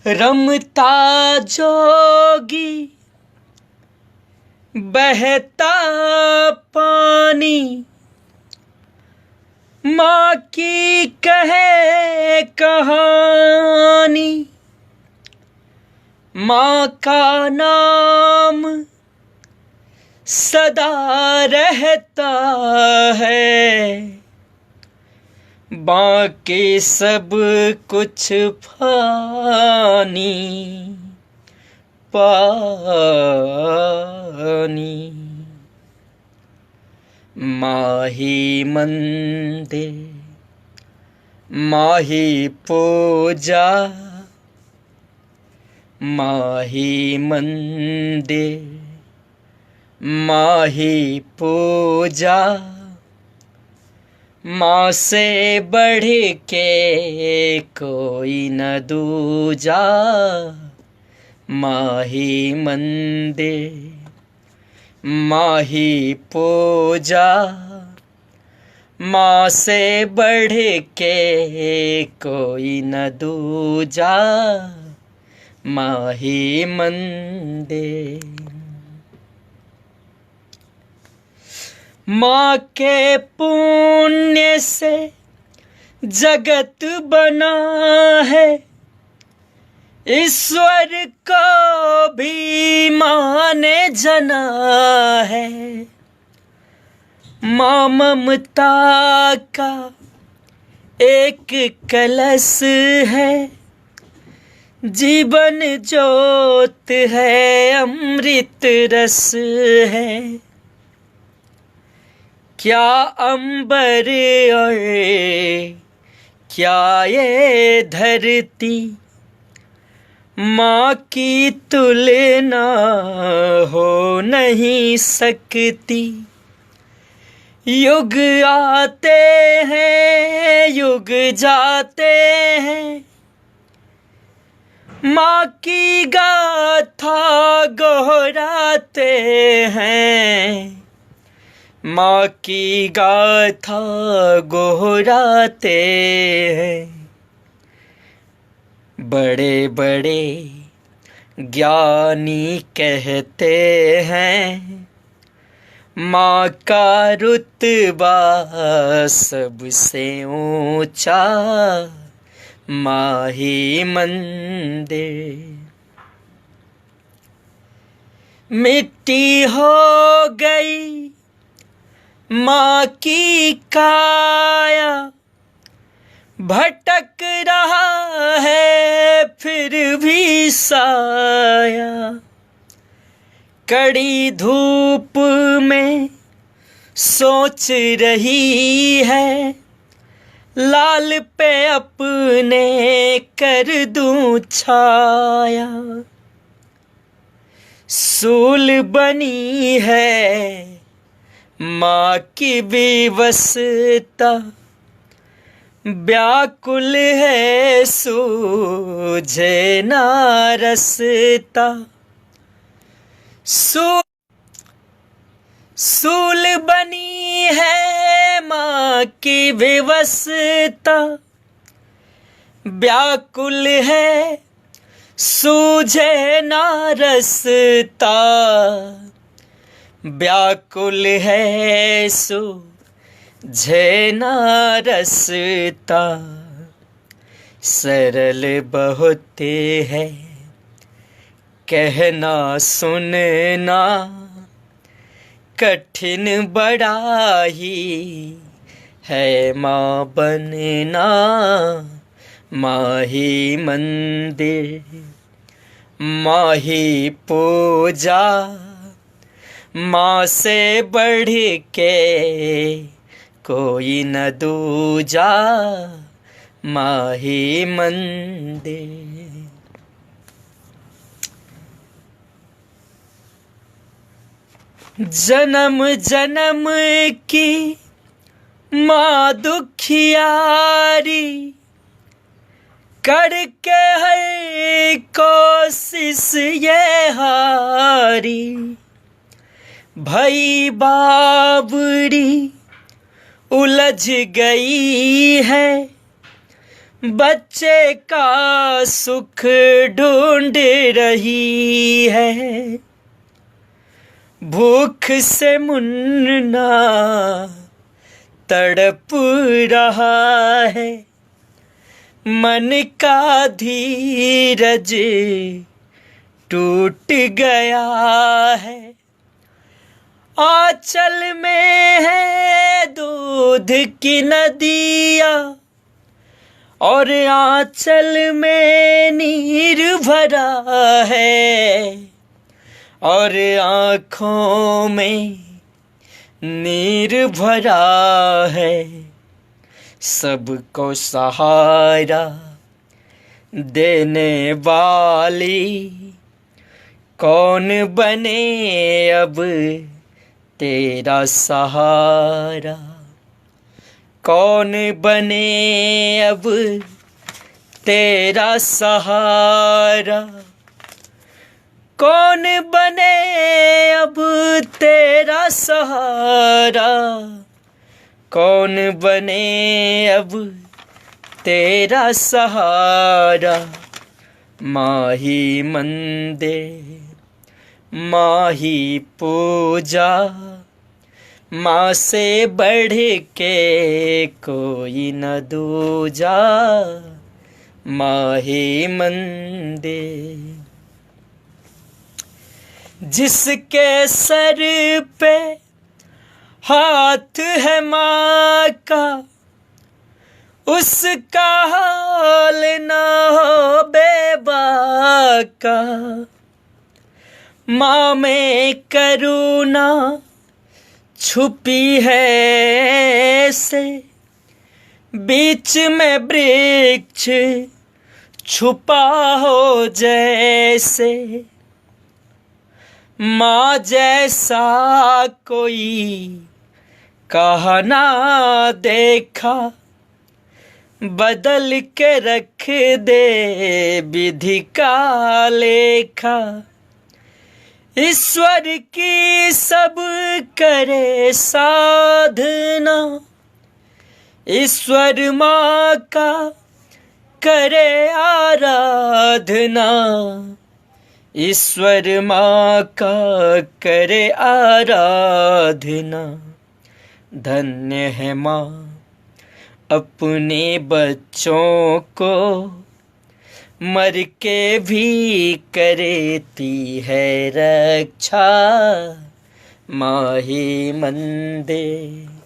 रमता जोगी बहता पानी, माँ की कहे कहानी। माँ का नाम सदा रहता है, बाकी सब कुछ फानी पानी। माही मंदिर माही पूजा, माही मंदिर माही पूजा। माँ से बढ़ के कोई न दूजा, माही मंदिर माही पूजा। माँ से बढ़ के कोई न दूजा, माही मंदिर। माँ के पुण्य से जगत बना है, ईश्वर को भी माँ ने जना है। माँ ममता का एक कलश है, जीवन ज्योत है, अमृत रस है। क्या अंबर और क्या ये धरती, माँ की तुलना हो नहीं सकती। युग आते हैं युग जाते हैं, माँ की गाथा गोहराते हैं। माँ की गाथा गोहराते हैं। बड़े बड़े ज्ञानी कहते हैं, माँ का रुतबा सबसे ऊंचा, माही मंदिर। मिट्टी हो गई माँ की काया, भटक रहा है फिर भी साया। कड़ी धूप में सोच रही है, लाल पे अपने कर दूं छाया। सूल बनी है माँ की विवशता, व्याकुल है सूझे ना रसता। सूल बनी है माँ की विवशता, व्याकुल है सूझे ना रसता। व्याकुल है सूझे ना रसता। सरल बहुत है कहना सुनना, कठिन बड़ा ही है माँ बनना, माही मंदिर माही पूजा। माँ से बढ़ के कोई न दूजा, माही मंदिर। जन्म जन्म की माँ दुखियारी, करके है कोशिश ये हारी। भई बाबरी उलझ गई है, बच्चे का सुख ढूंढ रही है, भूख से मुन्ना तड़प रहा है, मन का धीरज टूट गया है। आंचल में है दूध की नदियाँ और आंचल में नीर भरा है, और आँखों में नीर भरा है। सबको सहारा देने वाली कौन बने अब तेरा सहारा, कौन बने अब तेरा सहारा, कौन बने अब तेरा सहारा, कौन बने अब तेरा सहारा। माही मंदिर माही पूजा, माँ से बढ़ के कोई न दूजा। माही मंदिर जिसके सर पे हाथ है माँ का, उसका हाल ना हो बेबा का। माँ में करुणा छुपी है ऐसे, बीच में वृक्ष छुपा हो जैसे। माँ जैसा कोई कहा ना देखा, बदल के रख दे विधि का लेखा। ईश्वर की सब करे साधना, ईश्वर माँ का करे आराधना, ईश्वर माँ का करे आराधना। धन्य है माँ अपने बच्चों को मर के भी करती है रक्षा। माही मंदिर।